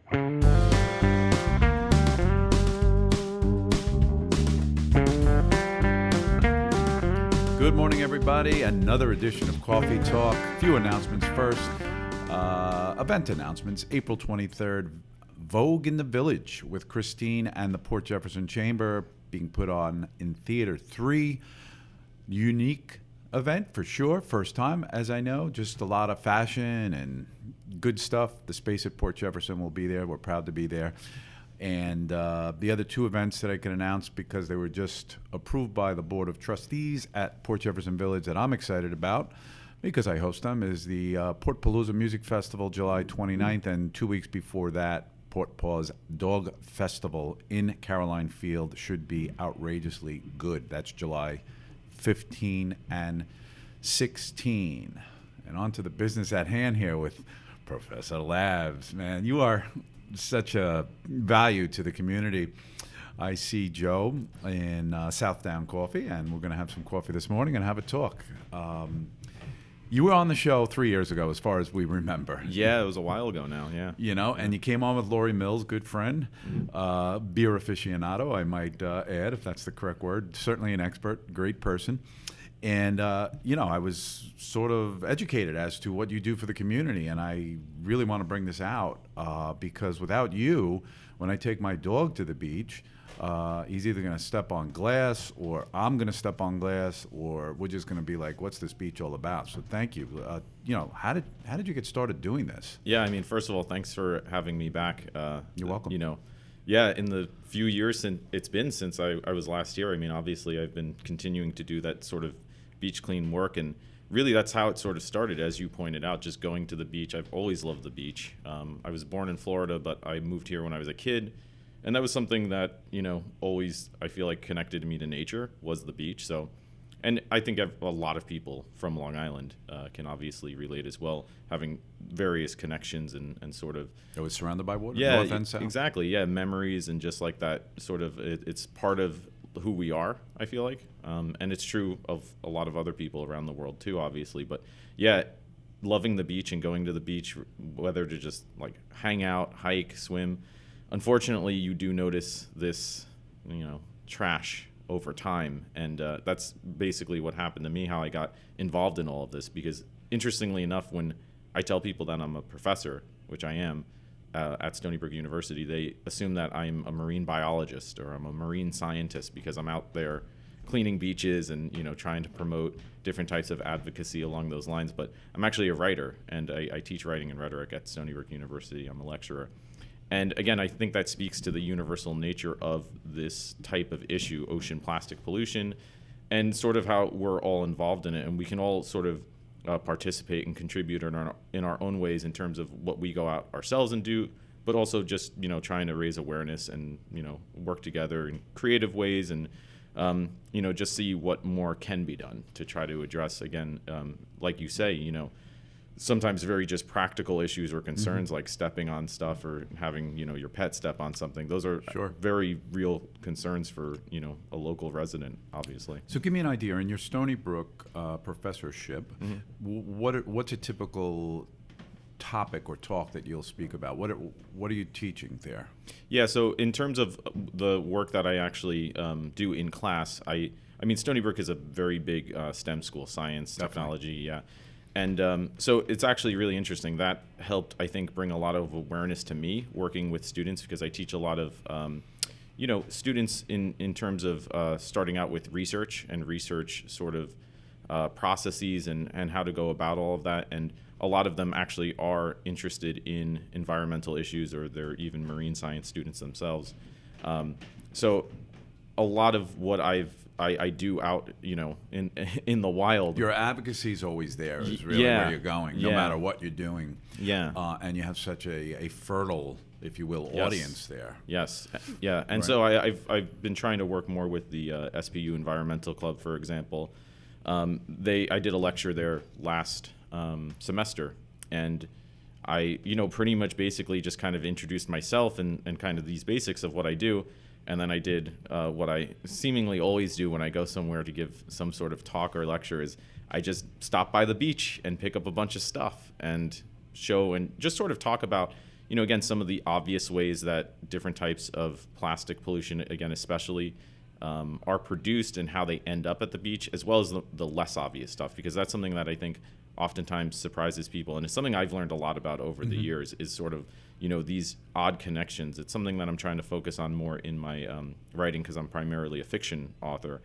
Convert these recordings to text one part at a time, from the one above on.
Good morning, everybody. Another edition of Coffee Talk. A few announcements first. Event announcements. April 23rd, Vogue in the Village with Christine and the Port Jefferson Chamber being put on in Theater 3. Unique event for sure. First time, as I know. Just a lot of fashion and good stuff. The space at Port Jefferson will be there. We're proud to be there. And the other two events that I can announce because they were just approved by the Board of Trustees at Port Jefferson Village that I'm excited about because I host them is the Port Palooza Music Festival July 29th, and 2 weeks before that, Port Paws Dog Festival in Caroline Field should be outrageously good. That's July 15 and 16. And on to the business at hand here with Professor Labs. Man, you are such a value to the community. I see Joe in Southdown Coffee, and we're going to have some coffee this morning and have a talk. You were on the show 3 years ago, as far as we remember. Yeah, it was a while ago now, yeah. You know, and you came on with Lori Mills, good friend, beer aficionado, I might add, if that's the correct word. Certainly an expert, great person. And, I was sort of educated as to what you do for the community, and I really want to bring this out because without you, when I take my dog to the beach, he's either going to step on glass or I'm going to step on glass or we're just going to be like, what's this beach all about? So thank you. How did you get started doing this? Yeah, I mean, first of all, thanks for having me back. You're welcome. In the few years since I was last here, I mean, obviously I've been continuing to do that sort of beach clean work, and really that's how it sort of started, as you pointed out, just going to the beach. I've always loved the beach. I was born in Florida, but I moved here when I was a kid, and that was something that always I feel like connected me to nature was the beach. So, and I think a lot of people from Long Island can obviously relate as well, having various connections and sort of. It was surrounded by water, yeah, north and south. Exactly. Yeah, memories and just like that sort of. It's part of who we are, I feel like, and it's true of a lot of other people around the world too, obviously. But yeah, loving the beach and going to the beach, whether to just like hang out, hike, swim. Unfortunately, you do notice this, trash over time, and that's basically what happened to me. How I got involved in all of this, because interestingly enough, when I tell people that I'm a professor, which I am, at Stony Brook University, they assume that I'm a marine biologist or I'm a marine scientist because I'm out there cleaning beaches and trying to promote different types of advocacy along those lines. But I'm actually a writer, and I teach writing and rhetoric at Stony Brook University. I'm a lecturer. And again, I think that speaks to the universal nature of this type of issue, ocean plastic pollution, and sort of how we're all involved in it, and we can all sort of participate and contribute in our own ways in terms of what we go out ourselves and do, but also just trying to raise awareness and work together in creative ways and just see what more can be done to try to address, again, like you say, sometimes very just practical issues or concerns, like stepping on stuff or having your pet step on something. Those are very real concerns for a local resident, obviously. So give me an idea. In your Stony Brook professorship, what's a typical topic or talk that you'll speak about? What are you teaching there? Yeah, so in terms of the work that I actually do in class, I mean, Stony Brook is a very big STEM school, science, technology, yeah. And so it's actually really interesting. That helped, I think, bring a lot of awareness to me working with students, because I teach a lot of, students in terms of starting out with research and research sort of processes and how to go about all of that. And a lot of them actually are interested in environmental issues, or they're even marine science students themselves. So a lot of what I do out, in the wild. Your advocacy is always there, is really where you're going, no matter what you're doing. Yeah. And you have such a fertile, if you will, audience there. Yes. Yeah. And so I've been trying to work more with the SPU Environmental Club, for example. I did a lecture there last semester, and I, pretty much basically just kind of introduced myself and kind of these basics of what I do. And then I did what I seemingly always do when I go somewhere to give some sort of talk or lecture, is I just stop by the beach and pick up a bunch of stuff and show and just sort of talk about, again, some of the obvious ways that different types of plastic pollution, again, especially, are produced and how they end up at the beach, as well as the less obvious stuff, because that's something that I think oftentimes surprises people. And it's something I've learned a lot about over the years is sort of, these odd connections. It's something that I'm trying to focus on more in my writing, because I'm primarily a fiction author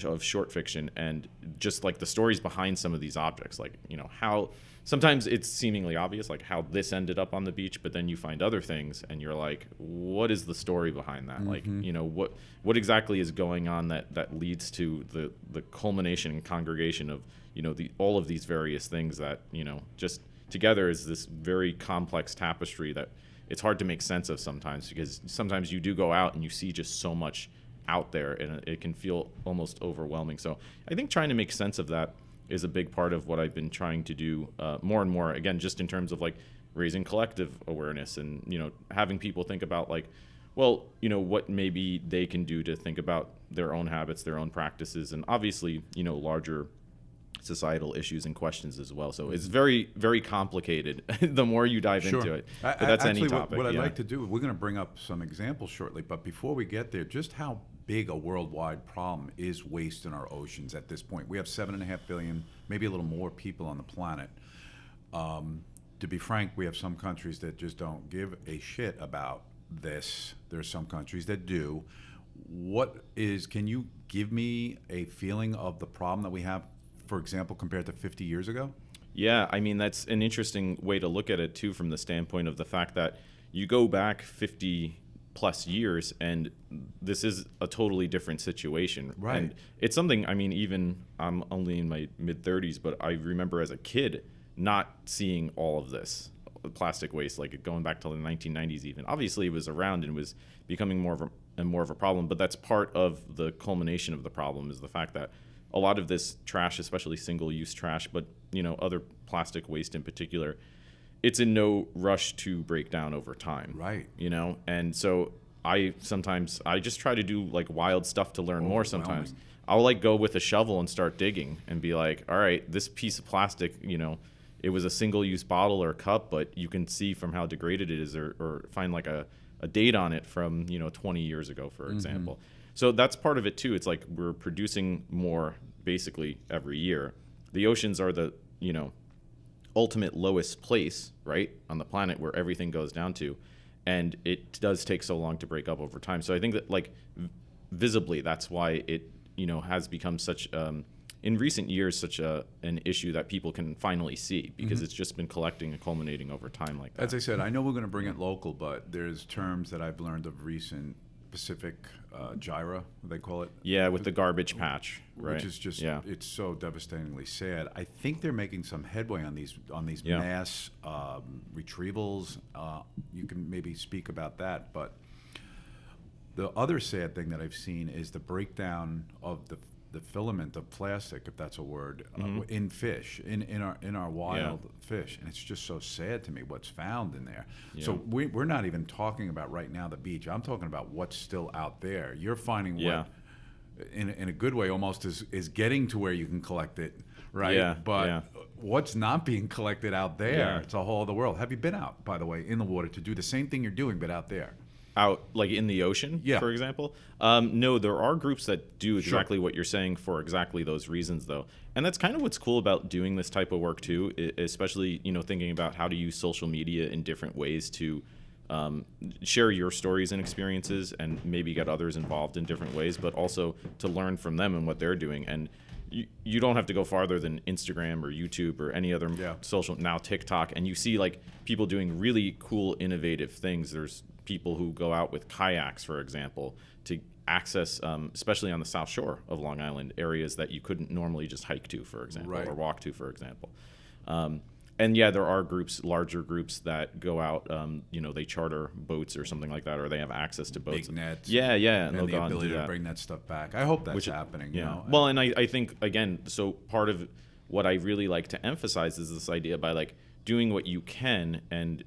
of short fiction, and just like the stories behind some of these objects, like, how sometimes it's seemingly obvious, like how this ended up on the beach, but then you find other things and you're like, what is the story behind that? Like, what exactly is going on that leads to the culmination and congregation of, all of these various things that, just together is this very complex tapestry that it's hard to make sense of sometimes, because sometimes you do go out and you see just so much out there and it can feel almost overwhelming. So I think trying to make sense of that is a big part of what I've been trying to do more and more, again, just in terms of like raising collective awareness and, having people think about like, well, what maybe they can do to think about their own habits, their own practices, and obviously, larger societal issues and questions as well. So it's very, very complicated the more you dive into it. But that's actually, any topic. What I'd like to do, we're going to bring up some examples shortly, but before we get there, just how big a worldwide problem is waste in our oceans at this point. We have 7.5 billion, maybe a little more people on the planet. To be frank, we have some countries that just don't give a shit about this. There's some countries that do. Can you give me a feeling of the problem that we have, for example, compared to 50 years ago? Yeah, I mean, that's an interesting way to look at it, too, from the standpoint of the fact that you go back 50 plus years and this is a totally different situation. Right. And it's something, I mean, even I'm only in my mid-30s, but I remember as a kid not seeing all of this plastic waste, like going back to the 1990s even. Obviously, it was around and was becoming more of a problem, but that's part of the culmination of the problem, is the fact that a lot of this trash, especially single-use trash, but other plastic waste in particular, it's in no rush to break down over time. Right. And so I just try to do like wild stuff to learn more sometimes. I'll like go with a shovel and start digging and be like, all right, this piece of plastic, it was a single-use bottle or cup, but you can see from how degraded it is, or find like a date on it from 20 years ago, for example. So that's part of it too. It's like we're producing more basically every year. The oceans are the, ultimate lowest place, right, on the planet where everything goes down to. And it does take so long to break up over time. So I think that like visibly, that's why it, has become such, in recent years, such an issue that people can finally see, because it's just been collecting and culminating over time like that. As I said, I know we're going to bring it local, but there's terms that I've learned of recent Pacific gyra, they call it. Yeah, with the garbage patch, right? Which is just, it's so devastatingly sad. I think they're making some headway on these mass retrievals. You can maybe speak about that, but the other sad thing that I've seen is the breakdown of the filament of plastic, if that's a word, in fish, in our wild fish, and it's just so sad to me what's found in there. So we're not even talking about right now the beach. I'm talking about what's still out there. You're finding what, in a good way, almost is getting to where you can collect it, right? But what's not being collected out there? It's a whole other world. Have you been out, by the way, in the water to do the same thing you're doing, but out there? Out like in the ocean, for example? No, there are groups that do exactly what you're saying for exactly those reasons, though. And that's kind of what's cool about doing this type of work, too, especially, thinking about how to use social media in different ways to share your stories and experiences and maybe get others involved in different ways, but also to learn from them and what they're doing. And you don't have to go farther than Instagram or YouTube or any other social, now TikTok, and you see like people doing really cool, innovative things. There's people who go out with kayaks, for example, to access, especially on the South Shore of Long Island, areas that you couldn't normally just hike to, for example, or walk to, for example. And there are groups, larger groups that go out, they charter boats or something like that, or they have access to boats. Big nets. And the ability to bring that stuff back. I hope that's happening. Well, and I think, again, so part of what I really like to emphasize is this idea by like doing what you can. And,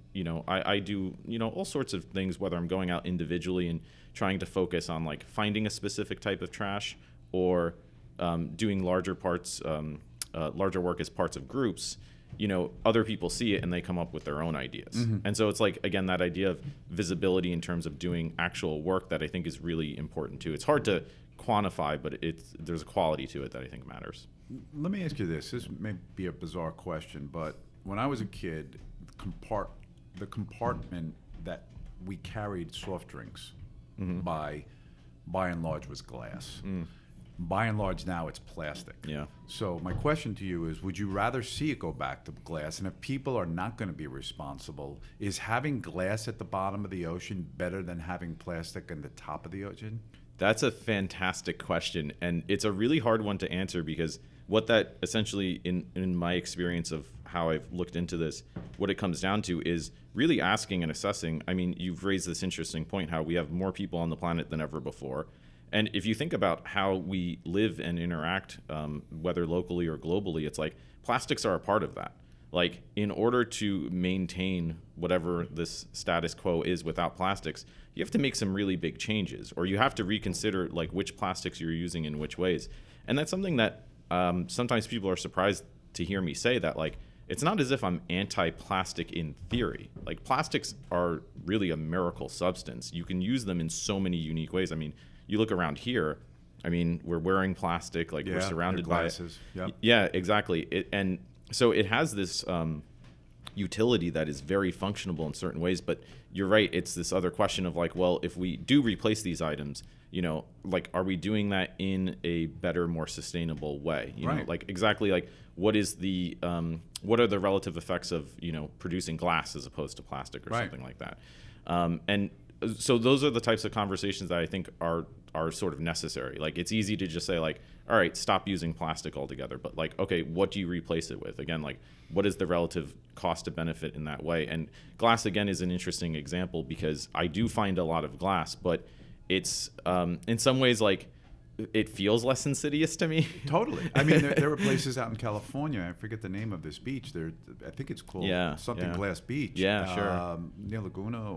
I do, all sorts of things, whether I'm going out individually and trying to focus on like finding a specific type of trash, or doing larger work as parts of groups. other people see it and they come up with their own ideas. And so it's like, again, that idea of visibility in terms of doing actual work that I think is really important too. It's hard to quantify, but there's a quality to it that I think matters. Let me ask you this. This may be a bizarre question, but when I was a kid, the compartment that we carried soft drinks by and large was glass. By and large now it's plastic. Yeah. So my question to you is, would you rather see it go back to glass? And if people are not going to be responsible, is having glass at the bottom of the ocean better than having plastic in the top of the ocean? That's a fantastic question, and it's a really hard one to answer, because what that essentially, in my experience of how I've looked into this, what it comes down to is really asking and assessing. I mean, you've raised this interesting point, how we have more people on the planet than ever before. And if you think about how we live and interact, whether locally or globally, it's like plastics are a part of that. Like, in order to maintain whatever this status quo is without plastics, you have to make some really big changes, or you have to reconsider like which plastics you're using in which ways. And that's something that sometimes people are surprised to hear me say, that like, it's not as if I'm anti-plastic in theory. Like, plastics are really a miracle substance. You can use them in so many unique ways. I mean, you look around here, I mean, we're wearing plastic, like we're surrounded by it. Yep. Yeah, exactly. And so it has this utility that is very functional in certain ways, but you're right, it's this other question of like, well, if we do replace these items, like, are we doing that in a better, more sustainable way? You know, like, exactly, like, what are the relative effects of, producing glass as opposed to plastic or something like that? And so those are the types of conversations that I think are sort of necessary. Like, it's easy to just say like, all right, stop using plastic altogether. But like, okay, what do you replace it with? Again, like, what is the relative cost to benefit in that way? And glass, again, is an interesting example, because I do find a lot of glass, but it's in some ways like, it feels less insidious to me. Totally. I mean, there were places out in California, I forget the name of this beach. I think it's called Glass Beach. Yeah, sure. Near Laguna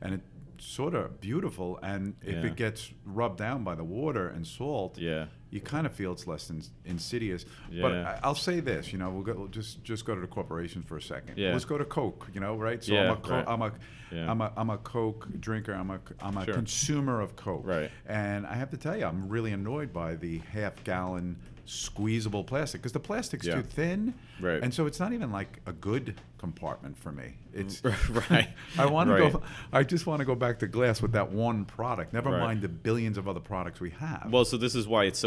and it's sort of beautiful. And if it gets rubbed down by the water and salt, you kind of feel it's less insidious. But I'll say this, we'll just go to the corporations for a second. Let's go to Coke, right? So I'm a Coke drinker. I'm a consumer of Coke. Right. And I have to tell you, I'm really annoyed by the half-gallon squeezable plastic, because the plastic's too thin. Right. And so it's not even like a good compartment for me. It's right. I just want to go back to glass with that one product. Never mind the billions of other products we have. Well, so this is why it's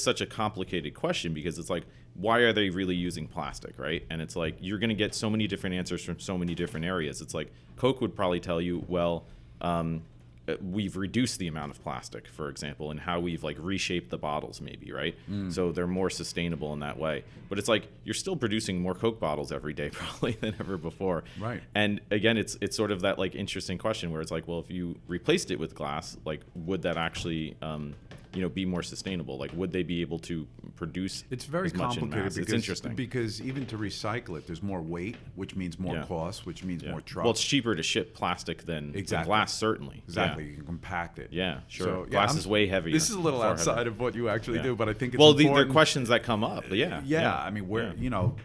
such a complicated question, because it's like, why are they really using plastic, right? And it's like, you're going to get so many different answers from so many different areas. It's like, Coke would probably tell you, well, we've reduced the amount of plastic, for example, and how we've like reshaped the bottles, maybe, right? So they're more sustainable in that way. But it's like, you're still producing more Coke bottles every day probably than ever before. Right. And again, it's sort of that like interesting question where it's like, well, if you replaced it with glass, like, would that actually be more sustainable? Like, would they be able to produce It's very as much in complicated mass? because, It's interesting. because even to recycle it, there's more weight, which means more cost, which means more trucks. Well, it's cheaper to ship plastic than glass, certainly. Exactly. You can compact it. Yeah, sure. So, glass is way heavier. This is a little outside of what you actually do, but I think it's well, important. there are questions that come up. Yeah. I mean,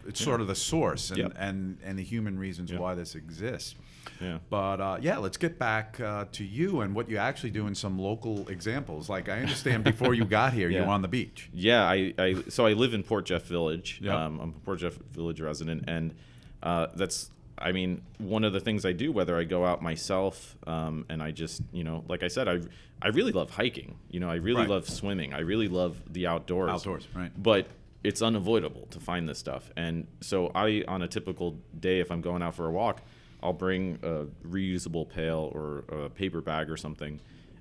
it's sort of the source and the human reasons why this exists. Yeah. But let's get back to you and what you actually do in some local examples. Like, I understand before you got here, you were on the beach. Yeah, so I live in Port Jeff Village. Yep. I'm a Port Jeff Village resident, and that's, I mean, one of the things I do, whether I go out myself and I just, like I said, I really love hiking. I really love swimming. I really love the outdoors. Outdoors, right. But it's unavoidable to find this stuff. And so on a typical day, if I'm going out for a walk, I'll bring a reusable pail or a paper bag or something,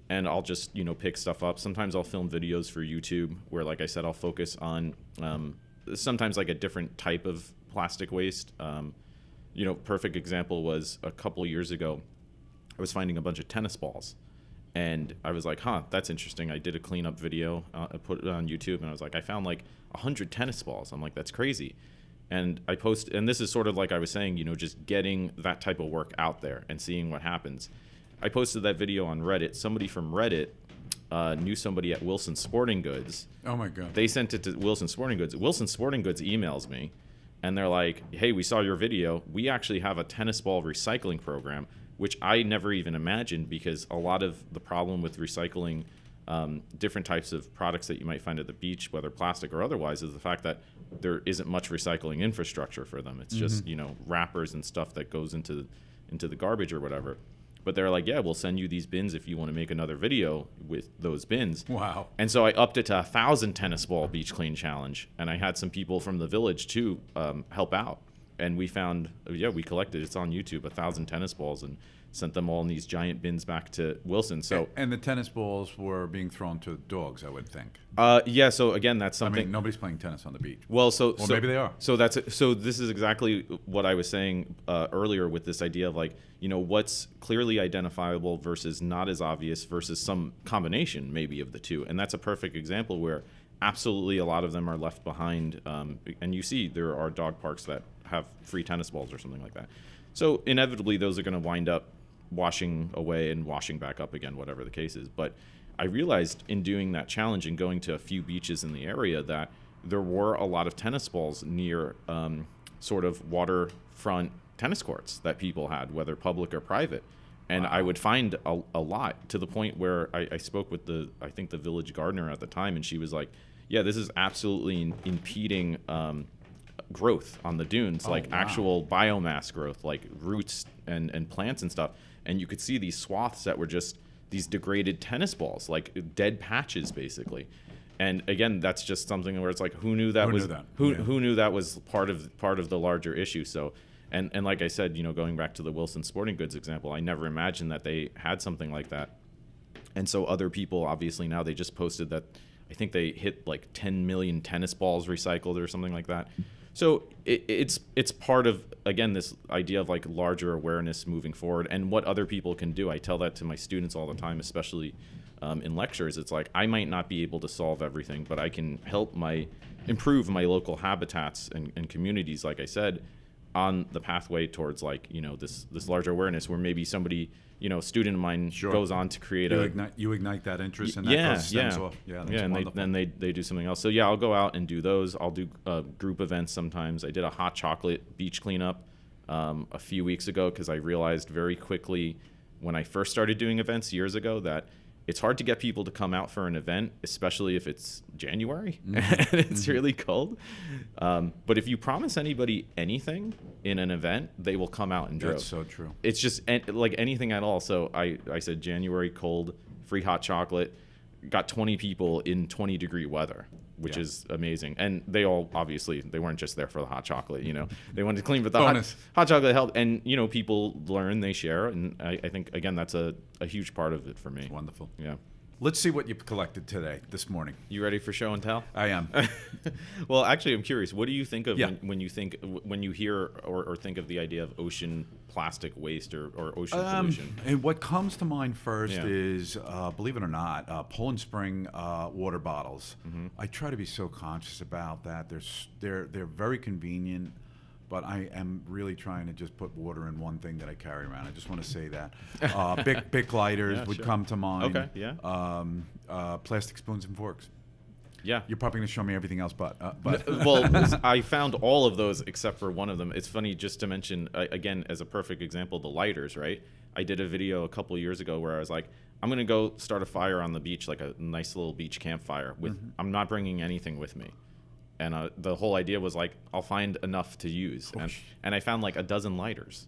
and I'll just, pick stuff up. Sometimes I'll film videos for YouTube where, like I said, I'll focus on sometimes like a different type of plastic waste. Perfect example was a couple years ago, I was finding a bunch of tennis balls, and I was like, that's interesting. I did a cleanup video, I put it on YouTube, and I was like, I found like 100 tennis balls. I'm like, that's crazy. And I post, and this is sort of like I was saying, just getting that type of work out there and seeing what happens. I posted that video on Reddit. Somebody from Reddit knew somebody at Wilson Sporting Goods. Oh my God. They sent it to Wilson Sporting Goods. Wilson Sporting Goods emails me and they're like, hey, we saw your video. We actually have a tennis ball recycling program, which I never even imagined, because a lot of the problem with recycling different types of products that you might find at the beach, whether plastic or otherwise, is the fact that there isn't much recycling infrastructure for them. It's just, wrappers and stuff that goes into the garbage or whatever. But they're like, yeah, we'll send you these bins if you want to make another video with those bins. Wow. And so I upped it to 1,000 tennis ball beach clean challenge. And I had some people from the village too help out. And we found, we collected, it's on YouTube, 1,000 tennis balls, and sent them all in these giant bins back to Wilson. So and the tennis balls were being thrown to dogs, I would think. Yeah. So again, that's something. I mean, nobody's playing tennis on the beach. Well, so maybe they are. So this is exactly what I was saying earlier with this idea of like, what's clearly identifiable versus not as obvious versus some combination maybe of the two. And that's a perfect example where absolutely a lot of them are left behind. And you see there are dog parks that have free tennis balls or something like that. So inevitably those are going to wind up washing away and washing back up again, whatever the case is. But I realized in doing that challenge and going to a few beaches in the area that there were a lot of tennis balls near sort of waterfront tennis courts that people had, whether public or private. And I would find a lot, to the point where I spoke with the village gardener at the time, and she was like, yeah, this is absolutely impeding growth on the dunes, actual biomass growth, like roots and plants and stuff. And you could see these swaths that were just these degraded tennis balls, like dead patches basically. And again, that's just something where it's like, who knew that who knew that was part of the larger issue. So and like I said, going back to the Wilson Sporting Goods example, I never imagined that they had something like that. And so other people, obviously now, they just posted that I think they hit like 10 million tennis balls recycled or something like that. So it's part of, again, this idea of like larger awareness moving forward and what other people can do. I tell that to my students all the time, especially in lectures. It's like, I might not be able to solve everything, but I can help improve my local habitats and communities, like I said, on the pathway towards like, this larger awareness where maybe somebody, a student of mine goes on to create you ignite that interest, and that stems off. And then they do something else. So I'll go out and do those. I'll do group events sometimes. I did a hot chocolate beach cleanup a few weeks ago, because I realized very quickly when I first started doing events years ago that it's hard to get people to come out for an event, especially if it's January and it's really cold. But if you promise anybody anything in an event, they will come out in droves. That's so true. It's just like anything at all. So I said January, cold, free hot chocolate, got 20 people in 20-degree weather, which is amazing. And they all, obviously, they weren't just there for the hot chocolate, they wanted to clean, but the hot chocolate helped. And, people learn, they share. And I think, again, that's a huge part of it for me. It's wonderful. Yeah. Let's see what you've collected this morning. You ready for show and tell? I am. Well, actually, I'm curious. What do you think of when you hear or think of the idea of ocean plastic waste or ocean pollution? And what comes to mind first is, believe it or not, Poland Spring water bottles. Mm-hmm. I try to be so conscious about that. They're very convenient. But I am really trying to just put water in one thing that I carry around. I just want to say that. Bic lighters would come to mind. Okay, yeah. Plastic spoons and forks. Yeah. You're probably going to show me everything else, but. Well, I found all of those except for one of them. It's funny, just to mention, again, as a perfect example, the lighters, right? I did a video a couple years ago where I was like, I'm going to go start a fire on the beach, like a nice little beach campfire. I'm not bringing anything with me. And the whole idea was like, I'll find enough to use. And I found like a dozen lighters.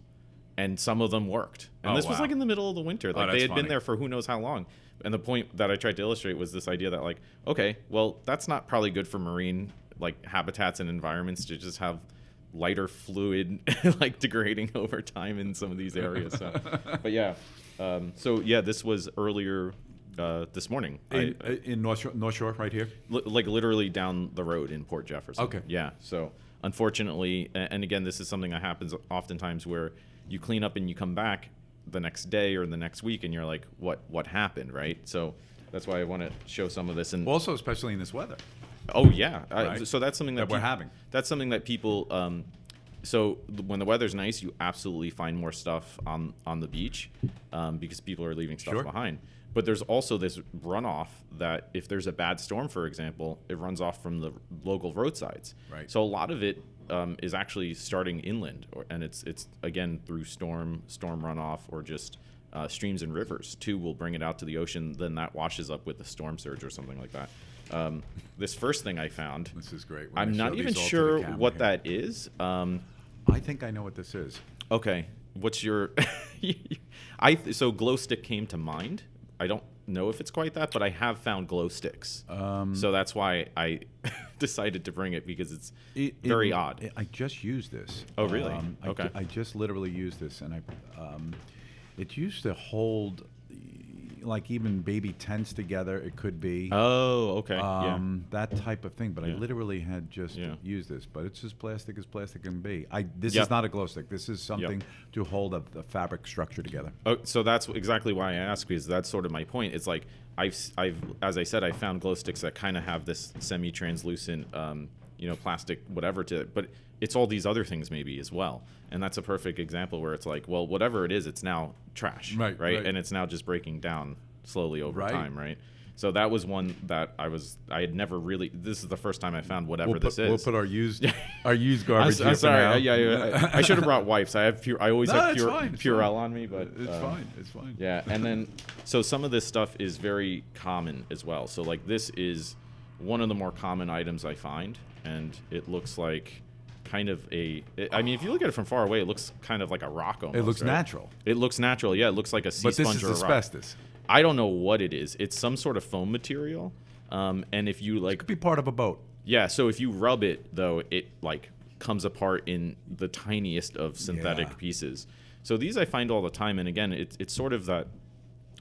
And some of them worked. And this was like in the middle of the winter. Like they had been there for who knows how long. And the point that I tried to illustrate was this idea that like, okay, well, that's not probably good for marine like habitats and environments to just have lighter fluid like degrading over time in some of these areas. So, but yeah. This was earlier this morning. In North Shore, right here? Like literally down the road in Port Jefferson. Okay. Yeah. So unfortunately, and again, this is something that happens oftentimes where you clean up and you come back the next day or the next week and you're like, what happened, right? So that's why I want to show some of this. And also, especially in this weather. Oh, yeah. Right. So that's something that we're having. That's something that people when the weather's nice, you absolutely find more stuff on the beach because people are leaving stuff behind. But there's also this runoff that if there's a bad storm, for example, it runs off from the local roadsides. Right. So a lot of it is actually starting inland, and it's again through storm runoff or just streams and rivers too will bring it out to the ocean. Then that washes up with the storm surge or something like that. This first thing I found. This is great. I'm not even sure what that is. I think I know what this is. Okay. What's your? So glow stick came to mind. I don't know if it's quite that, but I have found glow sticks. So that's why I decided to bring it because it's very odd. I just used this. Oh, really? Okay. I just literally used this, and it used to hold like even baby tents together. It could be. Oh, okay. That type of thing. But I literally had just used this. But it's as plastic can be. This is not a glow stick. This is something to hold a fabric structure together. Oh, so that's exactly why I asked, because that's sort of my point. It's like I've as I said, I found glow sticks that kind of have this semi-translucent, plastic whatever to it, but it's all these other things maybe as well. And that's a perfect example where it's like, well, whatever it is, it's now trash, right? And it's now just breaking down slowly over time, right? So that was one that I had never really. This is the first time I found whatever this is. We'll put our used garbage. I'm sorry. I should have brought wipes. I always have Purell on me, but it's fine. Yeah, and then so some of this stuff is very common as well. So like this is one of the more common items I find, and it looks like kind of I mean, if you look at it from far away, it looks kind of like a rock almost. It looks natural. It looks natural. Yeah, it looks like a sea sponge or a rock. But this is asbestos. I don't know what it is. It's some sort of foam material. And if you like, it could be part of a boat. Yeah. So if you rub it, though, it like comes apart in the tiniest of synthetic pieces. So these I find all the time. And again, it's sort of that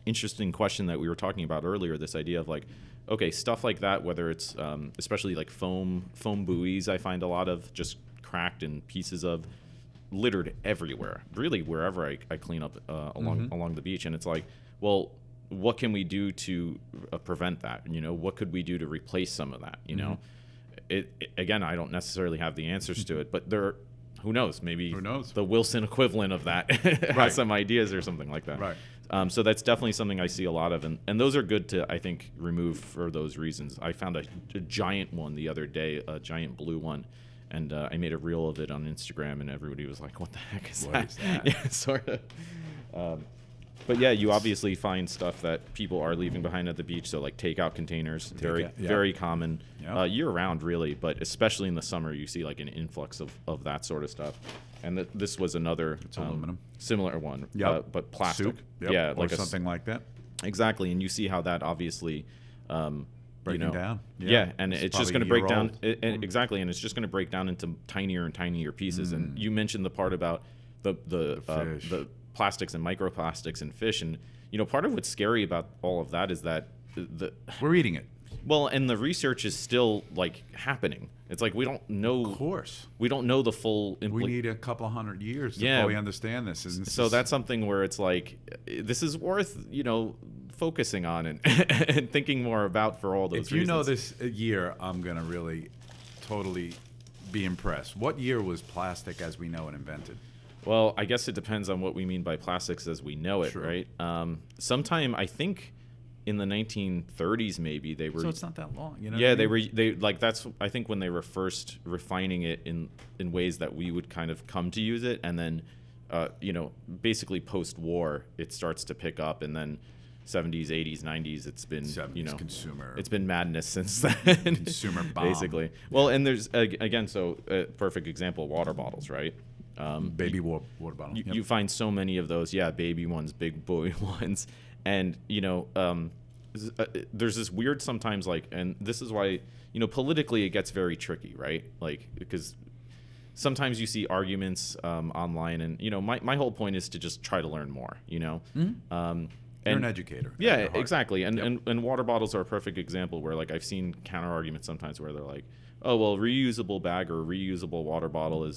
interesting question that we were talking about earlier. This idea of like, okay, stuff like that, whether it's especially like foam buoys, I find a lot of just cracked and pieces of littered everywhere. Really, wherever I clean up along the beach, and it's like, well, what can we do to prevent that? What could we do to replace some of that? Again, I don't necessarily have the answers to it, but who knows? Maybe the Wilson equivalent of that has some ideas or something like that. Right. So that's definitely something I see a lot of, and those are good to, I think, remove for those reasons. I found a giant one the other day, a giant blue one, and I made a reel of it on Instagram, and everybody was like, "What the heck is that?" Yeah, sort of. But yeah, you obviously find stuff that people are leaving behind at the beach. So like takeout containers, very common year round, really. But especially in the summer, you see like an influx of that sort of stuff. And this was another aluminum similar one, but plastic. Soup. Yeah, or like something like that. Exactly, and you see how that obviously breaking down. Yeah, and it's just going to break down. Exactly, and it's just going to break down into tinier and tinier pieces. And you mentioned the part about the plastics and microplastics in fish, and part of what's scary about all of that is that we're eating it. Well, and the research is still like happening. It's like we don't know. Of course, we don't know the full. We need a couple of 100 years to fully understand this. So that's something where it's like this is worth focusing on and thinking more about for all those. If you know this year, I'm gonna really totally be impressed. What year was plastic as we know it invented? Well, I guess it depends on what we mean by plastics as we know it, right? Sometime I think in the 1930s, maybe they were. So it's not that long, Yeah, they like that's I think when they were first refining it in ways that we would kind of come to use it, and then basically post-war it starts to pick up, and then 70s, 80s, 90s, it's been consumer. It's been madness since then. Consumer bomb, basically. Well, and there's again, so perfect example, water bottles, right? Baby water bottle. You find so many of those, baby ones, big boy ones, and there's this weird sometimes and this is why politically it gets very tricky, right? Like because sometimes you see arguments online, and my whole point is to just try to learn more, You're an educator. Yeah, exactly. And water bottles are a perfect example where I've seen counter arguments sometimes where they're like, oh well, reusable bag or reusable water bottle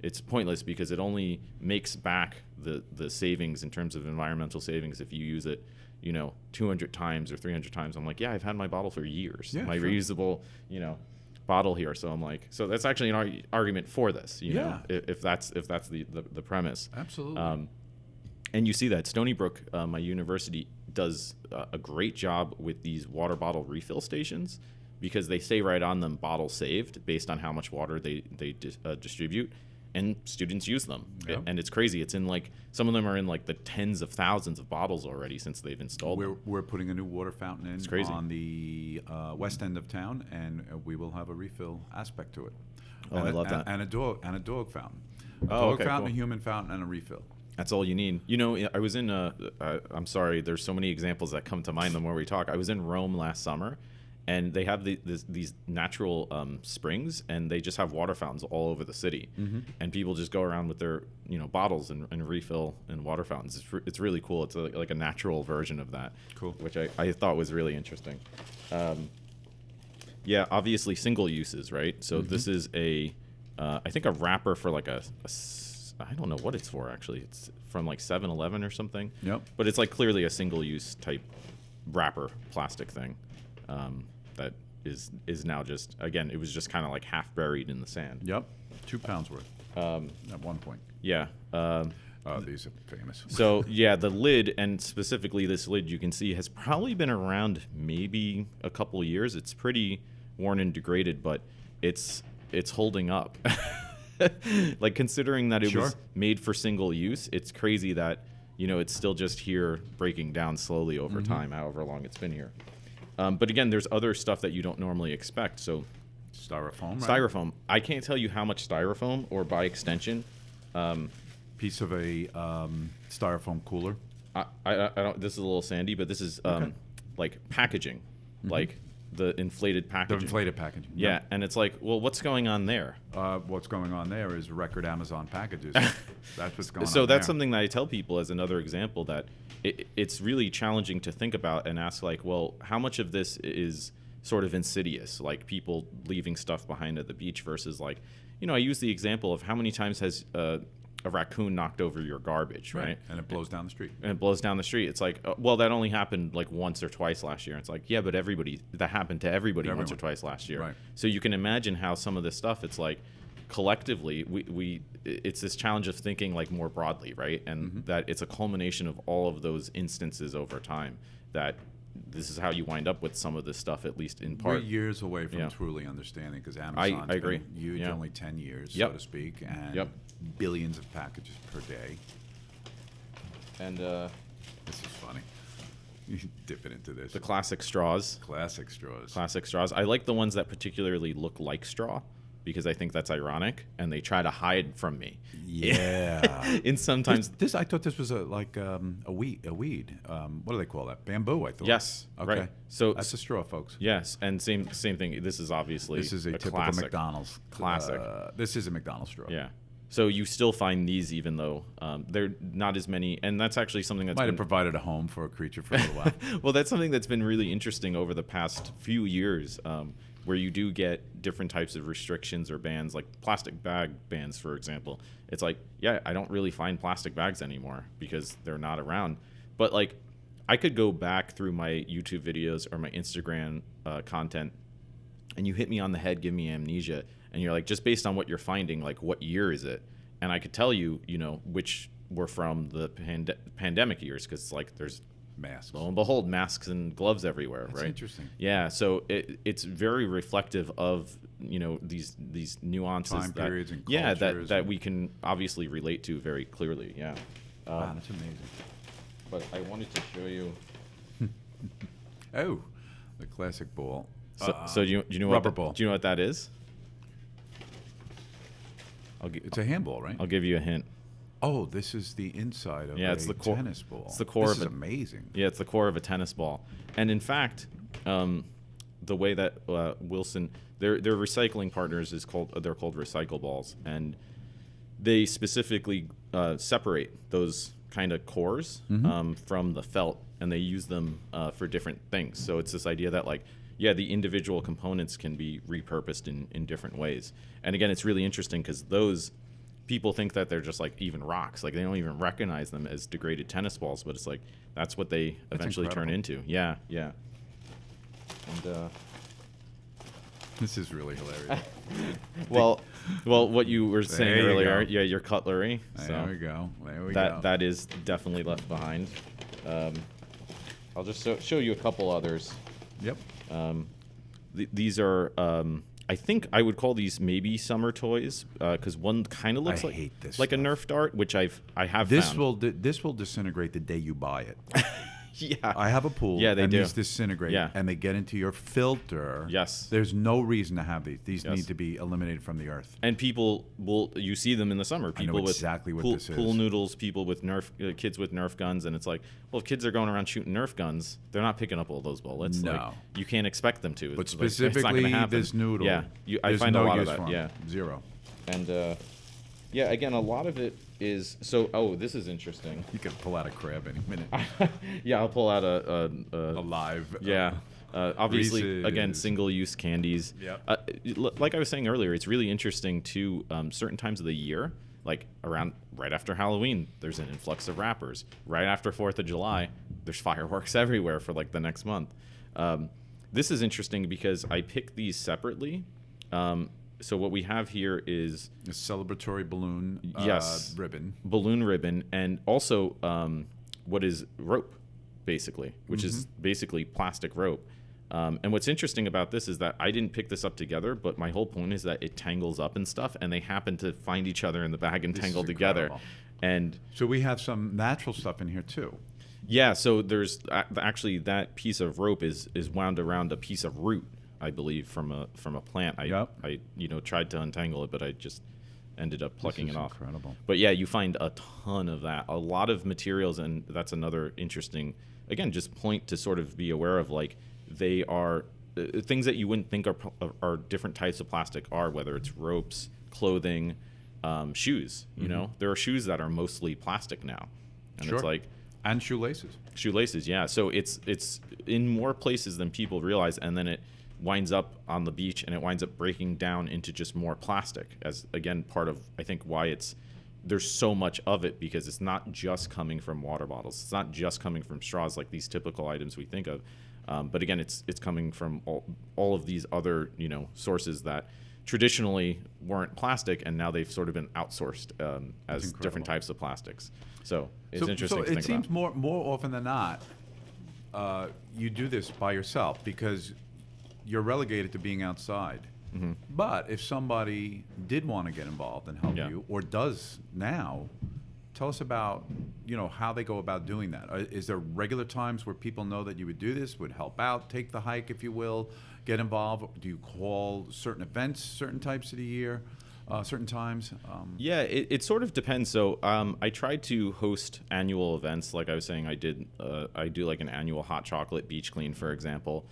it's pointless because it only makes back the savings in terms of environmental savings if you use it 200 times or 300 times. I'm like, yeah, I've had my bottle for years. Yeah, my reusable bottle here. So I'm like, so that's actually an argument for this, you know, if that's the premise. Absolutely. And you see that Stony Brook, my university, does a great job with these water bottle refill stations, because they say right on them bottle saved based on how much water they distribute, and students use them. Yep. And it's crazy. It's in like, some of them are in like the tens of thousands of bottles already since they've installed them. We're putting a new water fountain in crazy. on the west end of town, and we will have a refill aspect to it. Oh, I love that. And a dog fountain. A Oh, dog okay, fountain, cool. a human fountain, and a refill. That's all you need. You know, I was in, I'm sorry, there's so many examples that come to mind the more we talk. I was in Rome last summer, and they have these natural springs, and they just have water fountains all over the city. Mm-hmm. And people just go around with their, you know, bottles and refill in water fountains. It's really cool. It's like a natural version of that. Cool. Which I thought was really interesting. Yeah, obviously single uses, right? So this is I think a wrapper for like I don't know what it's for actually. It's from like 7-Eleven or something. Yep. But it's like clearly a single-use type wrapper plastic thing that is now just, again, it was just kind of like half buried in the sand. Yep. 2 pounds worth at one point. Yeah. These are famous. So yeah, the lid, and specifically this lid, you can see has probably been around maybe a couple of years. It's pretty worn and degraded, but it's holding up. Like, considering that it was made for single use, it's crazy that, you know, it's still just here breaking down slowly over time, however long it's been here. But again, there's other stuff that you don't normally expect. So Styrofoam, right? styrofoam. I can't tell you how much styrofoam, or by extension, Piece of a styrofoam cooler. I don't. This is a little sandy, but this is like packaging, like the inflated packaging. The inflated packaging. Yeah, Yep. and it's like, well, what's going on there? What's going on there is record Amazon packages. That's what's going on. So that's there. something that I tell people as another example, that it's really challenging to think about and ask, like, well, how much of this is sort of insidious, like people leaving stuff behind at the beach, versus, like, you know, I use the example of how many times has a raccoon knocked over your garbage, right? And it blows down the street. And it blows down the street. It's like, well, that only happened like once or twice last year. It's like, yeah, but that happened to everybody once or twice last year. Right. So you can imagine how some of this stuff, it's like, collectively, it's this challenge of thinking like more broadly, right? And that it's a culmination of all of those instances over time, that this is how you wind up with some of this stuff, at least in part. We're years away from truly understanding, because I Amazon's agree. been huge, Yeah. only 10 years, so to speak, and billions of packages per day. And This is funny. You dip it into this. the classic straws. Classic straws. Classic straws. I like the ones that particularly look like straw, because I think that's ironic, and they try to hide from me. Yeah. In sometimes. This I thought this was a weed. What do they call that? Bamboo, I thought. Yes. Okay. Right. So that's a straw, folks. Yes, and same thing. This is obviously This is a typical classic. McDonald's. Classic. This is a McDonald's straw. Yeah. So you still find these, even though they're not as many, and that's actually something that's Might have provided a home for a creature for a little while. Well, that's something that's been really interesting over the past few years, where you do get different types of restrictions or bans, like plastic bag bans, for example. It's like, yeah, I don't really find plastic bags anymore because they're not around. But like, I could go back through my YouTube videos or my Instagram content, and you hit me on the head, give me amnesia, and you're like, just based on what you're finding, like, what year is it? And I could tell you, you know, which were from the pandemic years, because it's like there's masks. Lo and behold, masks and gloves everywhere. That's right? Interesting. Yeah, so it's very reflective of, you know, these nuances, time periods and yeah, cultures that we can obviously relate to very clearly. Yeah. Wow, that's amazing. But I wanted to show you. Oh, the classic ball. So do you know rubber what ball? Do you know what that is? It's a handball, right? I'll give you a hint. Oh, this is the inside of it's a the core, tennis ball. It's the core this of is amazing. Yeah, it's the core of a tennis ball. And in fact, the way that Wilson, their recycling partners they're called recyclables, and they specifically separate those kind of cores from the felt, and they use them for different things. So it's this idea that, like, yeah, the individual components can be repurposed in different ways. And again, it's really interesting because those people think that they're just like even rocks. Like, they don't even recognize them as degraded tennis balls, but it's like that's what they eventually turn into. Yeah, yeah. And This is really hilarious. Well, what you were saying There you earlier, go. yeah, your cutlery. There we go. There we that go. that is definitely left behind. I'll just show you a couple others. Yep. These are, I think I would call these maybe summer toys, because one kind of looks I like hate this like a stuff. Nerf dart, which I have This found. this will disintegrate the day you buy it. Yeah. I have a pool. Yeah, they and do. These disintegrate. Yeah. And they get into your filter. Yes. There's no reason to have these. These Yes. need to be eliminated from the earth. And people you see them in the summer. I know People with exactly what pool, this is. pool noodles, people with kids with Nerf guns, and it's like, well, if kids are going around shooting Nerf guns, they're not picking up all those bullets. No. Like, you can't expect them to. But It's like, it's not specifically gonna happen. this noodle. Yeah, I there's find no a lot of use that. for 'em. Yeah, Zero. and yeah, again, a lot of it is so. Oh, this is interesting. You can pull out a crab any minute. Yeah, I'll pull out a Alive. yeah. Obviously, Reese's. again, single-use candies. Yep. Like I was saying earlier, it's really interesting too. Certain times of the year, like right after Halloween, there's an influx of wrappers. Right after 4th of July, there's fireworks everywhere for like the next month. This is interesting because I picked these separately. So what we have here is A celebratory balloon Yes. ribbon. balloon ribbon and also what is rope, basically, which is basically plastic rope. And what's interesting about this is that I didn't pick this up together, but my whole point is that it tangles up and stuff, and they happen to find each other in the bag and This tangle is together. incredible. And So we have some natural stuff in here too. yeah, so there's actually that piece of rope is wound around a piece of root, I believe, from a plant. Yep. I tried to untangle it, but I just ended up plucking This it is off. incredible. But yeah, you find a ton of that, a lot of materials, and that's another interesting, again, just point to sort of be aware of, like, they are things that you wouldn't think are different types of plastic are, whether it's ropes, clothing, shoes. You know, there are shoes that are mostly plastic now, and Sure. it's like And shoelaces. shoelaces. Yeah, so it's in more places than people realize, and then it winds up on the beach and it winds up breaking down into just more plastic, as again part of, I think, why there's so much of it, because it's not just coming from water bottles, it's not just coming from straws like these typical items we think of, but again, it's coming from all of these other sources that traditionally weren't plastic, and now they've sort of been outsourced as different types of plastics. So it's interesting to it think seems about. more often than not, you do this by yourself because you're relegated to being outside. But if somebody did want to get involved and help Yeah. you, or does now, tell us about how they go about doing that. Is there regular times where people know that you would do this, would help out, take the hike, if you will, get involved? Do you call certain events, certain types of the year, certain times? Yeah, it sort of depends. So I tried to host annual events. Like I was saying, I do like an annual hot chocolate beach clean, for example.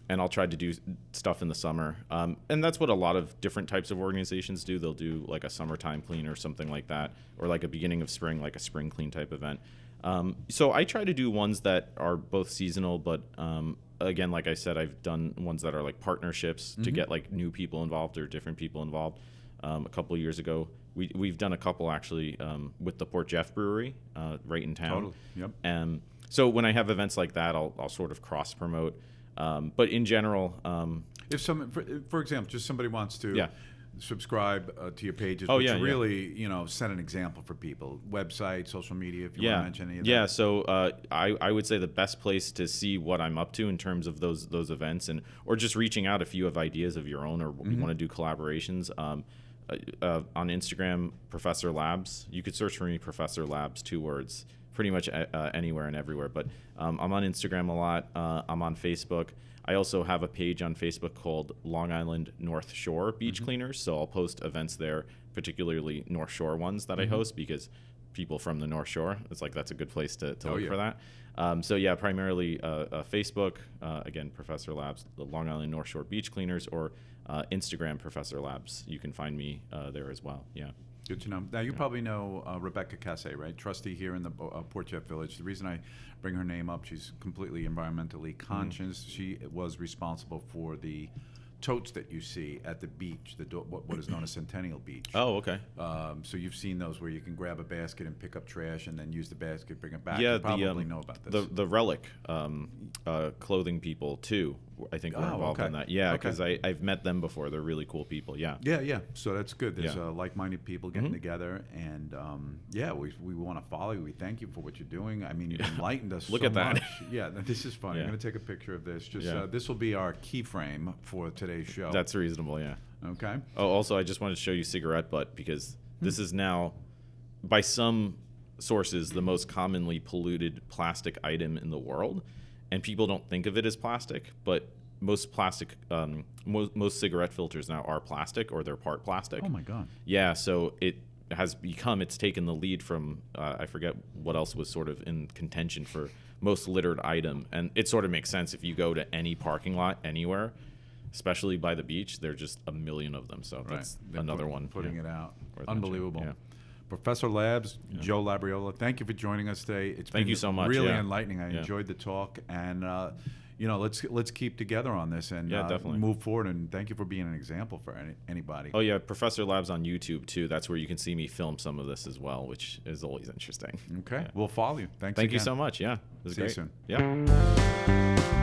And I'll try to do stuff in the summer. And that's what a lot of different types of organizations do. They'll do like a summertime clean or something like that, or like a beginning of spring, like a spring clean type event. So I try to do ones that are both seasonal, but again, like I said, I've done ones that are like partnerships to get like new people involved or different people involved. A couple of years ago, we've done a couple actually with the Port Jeff Brewery right in town. Totally. Yep. So when I have events like that, I'll sort of cross promote. But in general, If someone, for example, just somebody wants to Yeah. subscribe to your pages, Oh, but yeah, to yeah. really, set an example for people, website, social media, if you want to mention any of that. Yeah, so I would say the best place to see what I'm up to in terms of those events, or just reaching out if you have ideas of your own or you want to do collaborations. On Instagram, Professor Labs. You could search for me, Professor Labs, 2 words, pretty much anywhere and everywhere. But I'm on Instagram a lot. I'm on Facebook. I also have a page on Facebook called Long Island North Shore Beach Cleaners. So I'll post events there, particularly North Shore ones that I host, because people from the North Shore, it's like that's a good place to look for that. So yeah, primarily Facebook, again, Professor Labs, the Long Island North Shore Beach Cleaners, or Instagram, Professor Labs. You can find me there as well. Yeah. Good to know. Now, you probably know Rebecca Casse, right? Trustee here in the Port Jeff Village. The reason I bring her name up, she's completely environmentally conscious. She was responsible for the totes that you see at the beach, what is known as Centennial Beach. Oh, okay. So you've seen those where you can grab a basket and pick up trash and then use the basket, bring it back. Yeah, you probably know about this. the relic clothing people too. I think were Oh, involved okay. in that. Yeah, Okay. because I've met them before. They're really cool people. Yeah. Yeah. So that's good. There's Yeah. like-minded people getting Mhm. together, and we want to follow you. We thank you for what you're doing. I mean, you've enlightened us Look so at that. much. Yeah, this is fun. Yeah. I'm going to take a picture of this. Just Yeah. this will be our keyframe for today's show. That's reasonable. Yeah. okay. Oh, also, I just wanted to show you cigarette butt because this is now, by some sources, the most commonly polluted plastic item in the world, and people don't think of it as plastic, but most plastic, most cigarette filters now are plastic or they're part plastic. Oh my God. Yeah, so it's taken the lead from, I forget what else was sort of in contention for most littered item. And it sort of makes sense if you go to any parking lot anywhere, especially by the beach, there are just a million of them. So that's They're another one. putting yeah. it out. Worth Unbelievable. mentioning, Professor Labs, Joe Labriola, thank you for joining us today. It's Thank been you so much, really yeah. enlightening. I Yeah. enjoyed the talk, and let's keep together on this and Yeah, definitely. move forward. And thank you for being an example for anybody. Oh yeah, Professor Labs on YouTube too. That's where you can see me film some of this as well, which is always interesting. Okay, Yeah. we'll follow you. Thanks. Thank you again. so much. Yeah, it was See you great. soon. Yeah.